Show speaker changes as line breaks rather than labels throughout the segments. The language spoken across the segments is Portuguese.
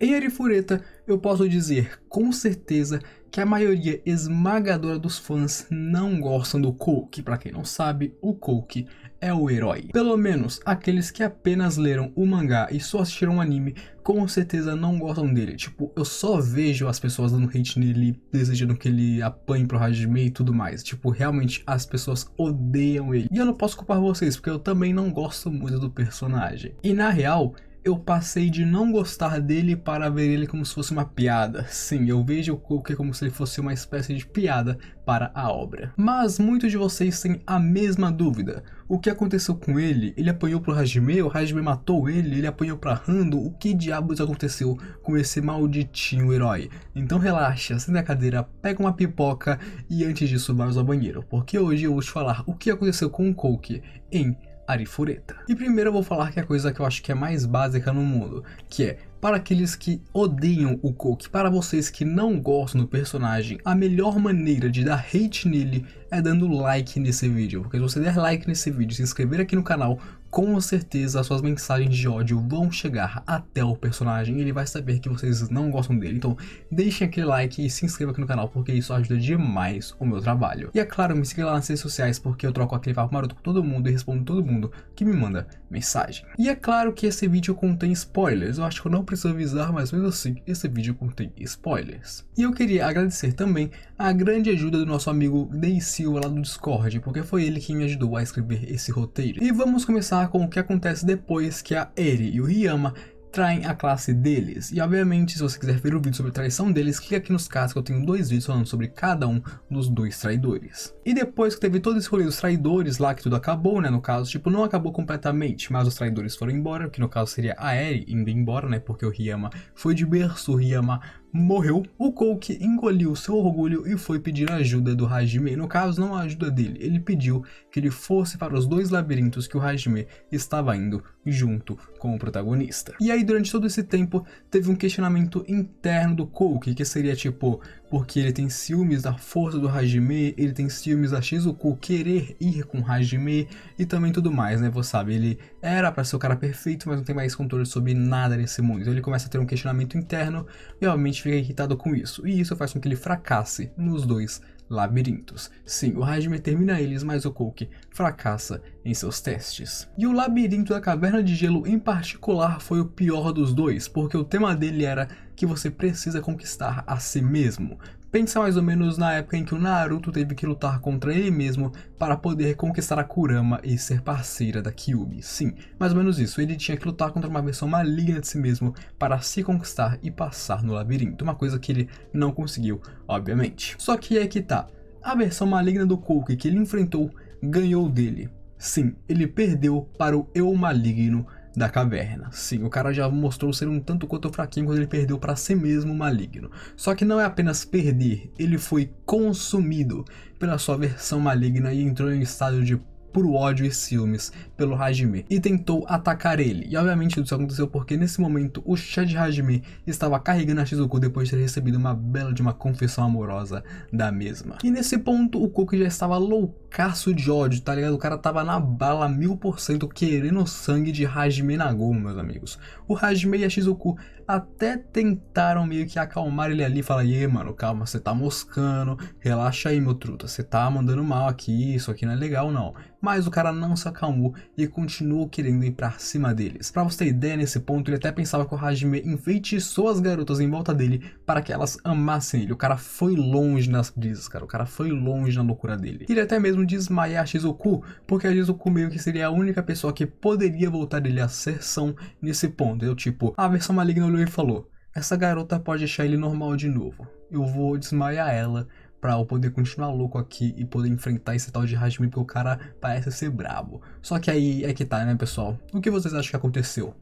Em Arifureta, eu posso dizer com certeza que a maioria esmagadora dos fãs não gostam do Kouki. Pra quem não sabe, o Kouki é o herói. Pelo menos aqueles que apenas leram o mangá e só assistiram o anime, com certeza não gostam dele. Tipo, eu só vejo as pessoas dando hate nele, desejando que ele apanhe pro Hajime e tudo mais. Tipo, realmente as pessoas odeiam ele. E eu não posso culpar vocês, porque eu também não gosto muito do personagem. E na real, eu passei de não gostar dele para ver ele como se fosse uma piada. Sim, eu vejo o Kouki como se ele fosse uma espécie de piada para a obra. Mas muitos de vocês têm a mesma dúvida. O que aconteceu com ele? Ele apanhou pro Hajime? O Hajime matou ele? Ele apanhou pra Hando? O que diabos aconteceu com esse malditinho herói? Então relaxa, senta na cadeira, pega uma pipoca e antes disso vai ao banheiro. Porque hoje eu vou te falar o que aconteceu com o Kouki em Arifureta. E primeiro eu vou falar que a coisa que eu acho que é mais básica no mundo, que é, para aqueles que odeiam o Kouki, para vocês que não gostam do personagem, a melhor maneira de dar hate nele é dando like nesse vídeo. Porque se você der like nesse vídeo e se inscrever aqui no canal, com certeza as suas mensagens de ódio vão chegar até o personagem e ele vai saber que vocês não gostam dele. Então deixem aquele like e se inscreva aqui no canal, porque isso ajuda demais o meu trabalho. E é claro, me siga lá nas redes sociais, porque eu troco aquele papo maroto com todo mundo e respondo todo mundo que me manda mensagem. E é claro que esse vídeo contém spoilers, eu acho que eu não preciso avisar, mas mesmo assim, esse vídeo contém spoilers. E eu queria agradecer também a grande ajuda do nosso amigo Dei Silva lá do Discord, porque foi ele que me ajudou a escrever esse roteiro. E vamos começar com o que acontece depois que a Eri e o Ryama traem a classe deles. E obviamente, se você quiser ver o vídeo sobre a traição deles, clica aqui nos cards que eu tenho 2 vídeos falando sobre cada um dos 2 traidores. E depois que teve todo esse rolê dos traidores lá, que tudo acabou, né, no caso, tipo, não acabou completamente, mas os traidores foram embora, que no caso seria a Eri indo embora, né, porque o Ryama foi de berço, o Ryama morreu, o Kouki engoliu seu orgulho e foi pedir ajuda do Hajime. No caso, não a ajuda dele, ele pediu que ele fosse para os 2 labirintos que o Hajime estava indo junto com o protagonista. E aí, durante todo esse tempo, teve um questionamento interno do Kouki, que seria tipo, porque ele tem ciúmes da força do Hajime, ele tem ciúmes da Shizuku querer ir com o Hajime e também tudo mais, né? Você sabe, ele era para ser o cara perfeito, mas não tem mais controle sobre nada nesse mundo. Então ele começa a ter um questionamento interno e obviamente fica irritado com isso. E isso faz com que ele fracasse nos 2 labirintos. Sim, o Hajime termina eles, mas o Kouki fracassa em seus testes. E o labirinto da Caverna de Gelo em particular foi o pior dos 2, porque o tema dele era que você precisa conquistar a si mesmo. Pensa mais ou menos na época em que o Naruto teve que lutar contra ele mesmo para poder conquistar a Kurama e ser parceira da Kyuubi. Sim, mais ou menos isso. Ele tinha que lutar contra uma versão maligna de si mesmo para se conquistar e passar no labirinto. Uma coisa que ele não conseguiu, obviamente. Só que é que tá. A versão maligna do Kouki que ele enfrentou ganhou dele. Sim, ele perdeu para o Eu Maligno da caverna. Sim, o cara já mostrou ser um tanto quanto fraquinho quando ele perdeu para si mesmo maligno. Só que não é apenas perder, ele foi consumido pela sua versão maligna e entrou em estado de puro ódio e ciúmes pelo Hajime e tentou atacar ele. E obviamente tudo isso aconteceu porque nesse momento o Chad Hajime estava carregando a Shizuku depois de ter recebido uma bela de uma confissão amorosa da mesma. E nesse ponto o Kouki já estava loucaço de ódio, tá ligado? O cara tava na bala 1000% querendo o sangue de Hajime Nagomu, meus amigos. O Hajime e a Shizuku até tentaram meio que acalmar ele ali e falar: e aí, mano, calma, você tá moscando, relaxa aí, meu truta, você tá mandando mal aqui, isso aqui não é legal não. Mas o cara não se acalmou e continuou querendo ir pra cima deles. Pra você ter ideia, nesse ponto, ele até pensava que o Hajime enfeitiçou as garotas em volta dele para que elas amassem ele. O cara foi longe nas brisas, cara. O cara foi longe na loucura dele. Ele até mesmo desmaiar a Shizuku, porque a Shizuku meio que seria a única pessoa que poderia voltar ele a ser são nesse ponto. Eu, tipo, a versão maligna olhou e falou: essa garota pode deixar ele normal de novo. Eu vou desmaiar ela pra eu poder continuar louco aqui e poder enfrentar esse tal de Hajime, porque o cara parece ser brabo. Só que aí é que tá, né, pessoal? O que vocês acham que aconteceu?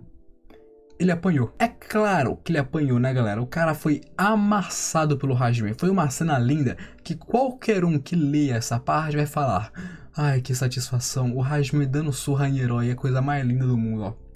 Ele apanhou. É claro que ele apanhou, né, galera? O cara foi amassado pelo Hajime. Foi uma cena linda que qualquer um que leia essa parte vai falar: ai, que satisfação. O Hajime dando surra em herói é a coisa mais linda do mundo, ó.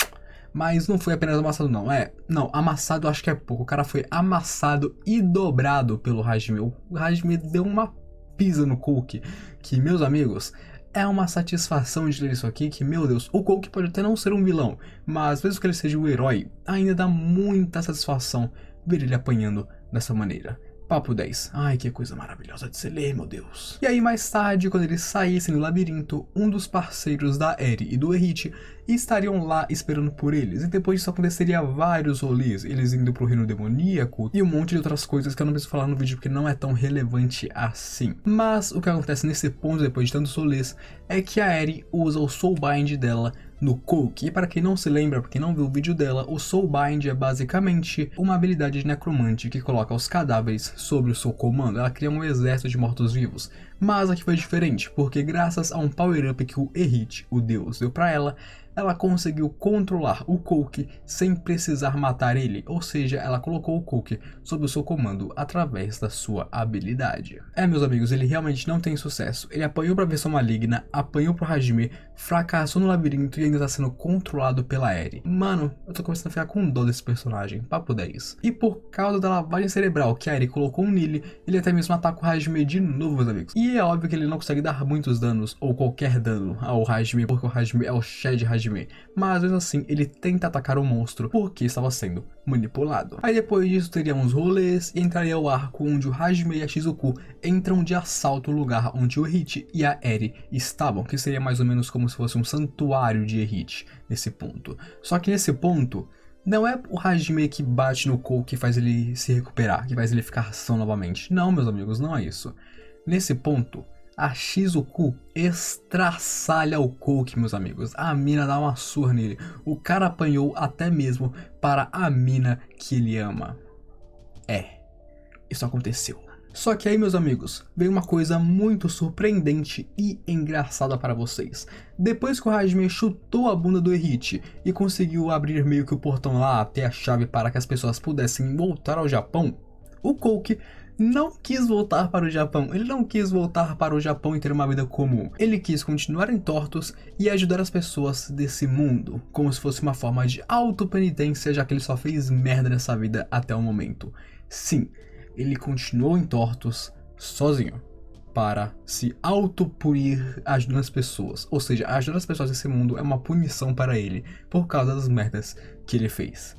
Mas não foi apenas amassado não, não, amassado acho que é pouco, o cara foi amassado e dobrado pelo Hajime. O Hajime deu uma pisa no Kouki, que, meus amigos, é uma satisfação de ler isso aqui que, meu Deus, o Coke pode até não ser um vilão, mas mesmo que ele seja um herói, ainda dá muita satisfação ver ele apanhando dessa maneira. Papo 10. Ai, que coisa maravilhosa de se ler, meu Deus. E aí mais tarde, quando eles saíssem do labirinto, um dos parceiros da Eri e do Errit estariam lá esperando por eles. E depois disso aconteceria vários rolês, eles indo pro reino demoníaco e um monte de outras coisas que eu não preciso falar no vídeo porque não é tão relevante assim. Mas o que acontece nesse ponto, depois de tantos rolês, é que a Eri usa o Soulbind dela no Coke. E para quem não se lembra, para quem não viu o vídeo dela, o Soulbind é basicamente uma habilidade de necromante que coloca os cadáveres sobre o seu comando. Ela cria um exército de mortos-vivos. Mas aqui foi diferente, porque graças a um power-up que o Errit, o deus, deu para ela conseguiu controlar o Coke sem precisar matar ele, ou seja, ela colocou o Coke sob o seu comando através da sua habilidade. Meus amigos, ele realmente não tem sucesso. Ele apanhou pra versão maligna, apanhou pro Hajime, fracassou no labirinto e ainda tá sendo controlado pela Eri. Mano, eu tô começando a ficar com dó desse personagem, papo 10. E por causa da lavagem cerebral que a Eri colocou nele, ele até mesmo ataca o Hajime de novo, meus amigos. E é óbvio que ele não consegue dar muitos danos, ou qualquer dano, ao Hajime, porque o Hajime é o Shed Hajime. Mas mesmo assim, ele tenta atacar o monstro porque estava sendo manipulado. Aí depois disso teríamos rolês e entraria o arco onde o Hajime e a Shizuku entram de assalto no lugar onde o Errit e a Eri estavam, que seria mais ou menos como se fosse um santuário de Errit nesse ponto. Só que nesse ponto, não é o Hajime que bate no Coke que faz ele se recuperar, que faz ele ficar são novamente. Não, meus amigos, não é isso. Nesse ponto, a Shizuku estraçalha o Coke, meus amigos. A mina dá uma surra nele. O cara apanhou até mesmo para a mina que ele ama. Isso aconteceu. Só que aí, meus amigos, veio uma coisa muito surpreendente e engraçada para vocês. Depois que o Hajime chutou a bunda do Errit e conseguiu abrir meio que o portão lá até a chave para que as pessoas pudessem voltar ao Japão, o Coke não quis voltar para o Japão. Ele não quis voltar para o Japão e ter uma vida comum. Ele quis continuar em Tortos e ajudar as pessoas desse mundo, como se fosse uma forma de autopenitência, já que ele só fez merda nessa vida até o momento. Sim, ele continuou em Tortos sozinho para se autopunir ajudando as pessoas. Ou seja, ajudar as pessoas desse mundo é uma punição para ele por causa das merdas que ele fez.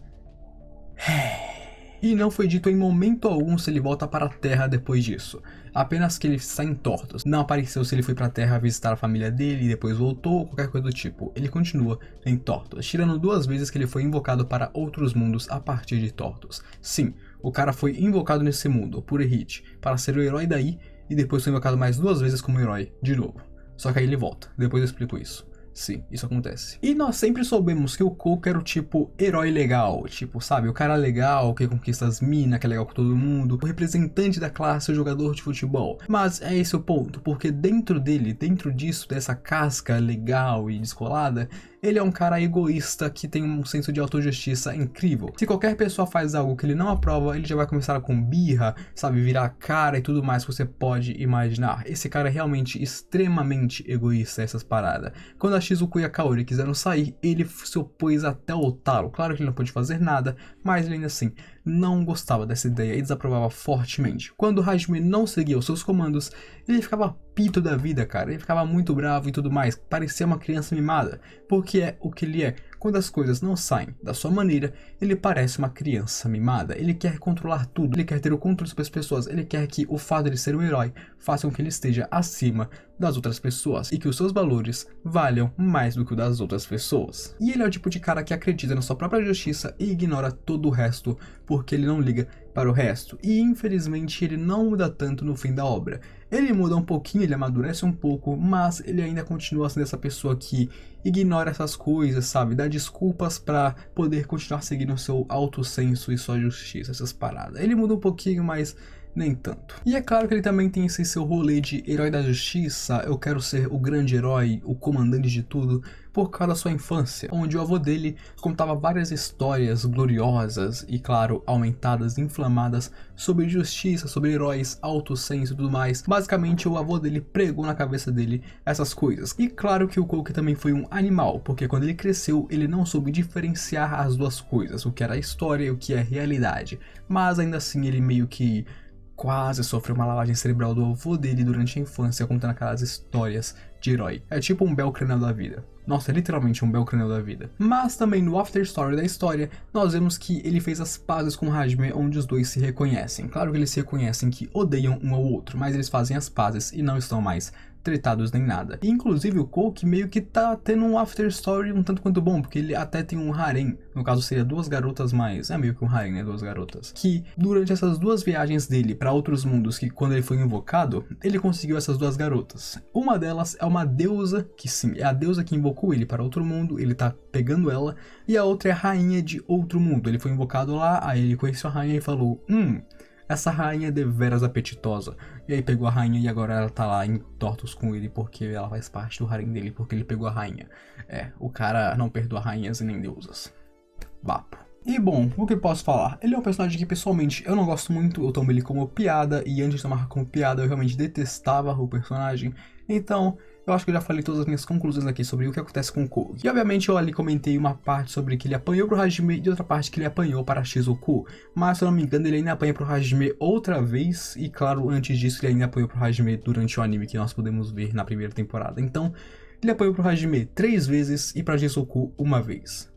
E não foi dito em momento algum se ele volta para a Terra depois disso. Apenas que ele está em Tortos. Não apareceu se ele foi para a Terra visitar a família dele e depois voltou ou qualquer coisa do tipo. Ele continua em Tortos, tirando 2 vezes que ele foi invocado para outros mundos a partir de Tortos. Sim, o cara foi invocado nesse mundo por Errit para ser o herói daí e depois foi invocado mais 2 vezes como herói de novo. Só que aí ele volta, depois eu explico isso. Sim, isso acontece. E nós sempre soubemos que o Coke era o tipo herói legal, tipo, sabe, o cara legal que conquista as minas, que é legal com todo mundo, o representante da classe, o jogador de futebol. Mas é esse o ponto, porque dentro dele, dentro disso, dessa casca legal e descolada, ele é um cara egoísta que tem um senso de autojustiça incrível. Se qualquer pessoa faz algo que ele não aprova, ele já vai começar com birra, sabe, virar a cara e tudo mais que você pode imaginar. Esse cara é realmente extremamente egoísta, essas paradas. Quando a Shizuku e a Kaori quiseram sair, ele se opôs até o talo. Claro que ele não pôde fazer nada, mas ele ainda assim não gostava dessa ideia e desaprovava fortemente. Quando o Hajime não seguia os seus comandos, ele ficava pito da vida, cara. Ele ficava muito bravo e tudo mais. Parecia uma criança mimada, porque é o que ele é. Quando as coisas não saem da sua maneira, ele parece uma criança mimada. Ele quer controlar tudo, ele quer ter o controle sobre as pessoas, ele quer que o fato de ser um herói faça com que ele esteja acima das outras pessoas e que os seus valores valham mais do que o das outras pessoas. E ele é o tipo de cara que acredita na sua própria justiça e ignora todo o resto porque ele não liga para o resto. E infelizmente ele não muda tanto no fim da obra. Ele muda um pouquinho, ele amadurece um pouco, mas ele ainda continua sendo essa pessoa que ignora essas coisas, sabe? Dá desculpas pra poder continuar seguindo o seu alto senso e sua justiça, essas paradas. Ele muda um pouquinho, mas nem tanto. E é claro que ele também tem esse seu rolê de herói da justiça, eu quero ser o grande herói, o comandante de tudo, por causa da sua infância, onde o avô dele contava várias histórias gloriosas e, claro, aumentadas, inflamadas, sobre justiça, sobre heróis, alto senso e tudo mais. Basicamente, o avô dele pregou na cabeça dele essas coisas. E claro que o Coke também foi um animal, porque quando ele cresceu, ele não soube diferenciar as duas coisas, o que era história e o que é realidade. Mas ainda assim, ele meio que quase sofreu uma lavagem cerebral do avô dele durante a infância, contando aquelas histórias de herói. É tipo um Belcranel da vida. Nossa, é literalmente um Belcranel da vida. Mas também no After Story da história, nós vemos que ele fez as pazes com Hajime, onde os dois se reconhecem. Claro que eles se reconhecem que odeiam um ao outro, mas eles fazem as pazes e não estão mais tretados nem nada. E, inclusive o Kouki meio que tá tendo um After Story um tanto quanto bom, porque ele até tem um harem. No caso seria duas garotas mais... É meio que um harem, né? Duas garotas. Que durante essas duas viagens dele para outros mundos, que quando ele foi invocado, ele conseguiu essas duas garotas. Uma delas é uma deusa, que sim, é a deusa que invocou ele para outro mundo, ele tá pegando ela. E a outra é a rainha de outro mundo. Ele foi invocado lá, aí ele conheceu a rainha e falou... essa rainha é deveras apetitosa. E aí pegou a rainha e agora ela tá lá em tortos com ele porque ela faz parte do harém dele, porque ele pegou a rainha. O cara não perdoa rainhas e nem deusas. Vapo. E bom, o que eu posso falar? Ele é um personagem que pessoalmente eu não gosto muito, eu tomo ele como piada, e antes de tomar como piada eu realmente detestava o personagem. Então, eu acho que eu já falei todas as minhas conclusões aqui sobre o que acontece com o Kouki. E obviamente eu ali comentei uma parte sobre que ele apanhou pro Hajime e outra parte que ele apanhou para Shizuku. Mas se eu não me engano ele ainda apanha pro Hajime outra vez. E claro, antes disso ele ainda apanhou pro Hajime durante o anime que nós podemos ver na primeira temporada. Então, ele apanhou pro Hajime 3 vezes e pra Shizuku 1 vez.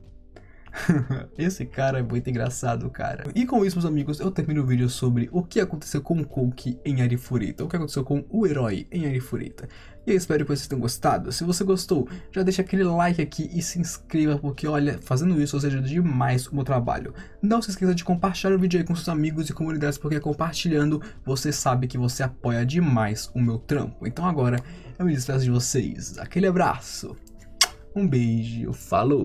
Esse cara é muito engraçado, cara. E com isso, meus amigos, eu termino o vídeo sobre o que aconteceu com o Kouki em Arifureta, o que aconteceu com o herói em Arifureta. E eu espero que vocês tenham gostado. Se você gostou, já deixa aquele like aqui e se inscreva, porque olha, fazendo isso você ajuda demais o meu trabalho. Não se esqueça de compartilhar o vídeo aí com seus amigos e comunidades, porque compartilhando você sabe que você apoia demais o meu trampo. Então agora eu me despeço de vocês. Aquele abraço, um beijo, falou!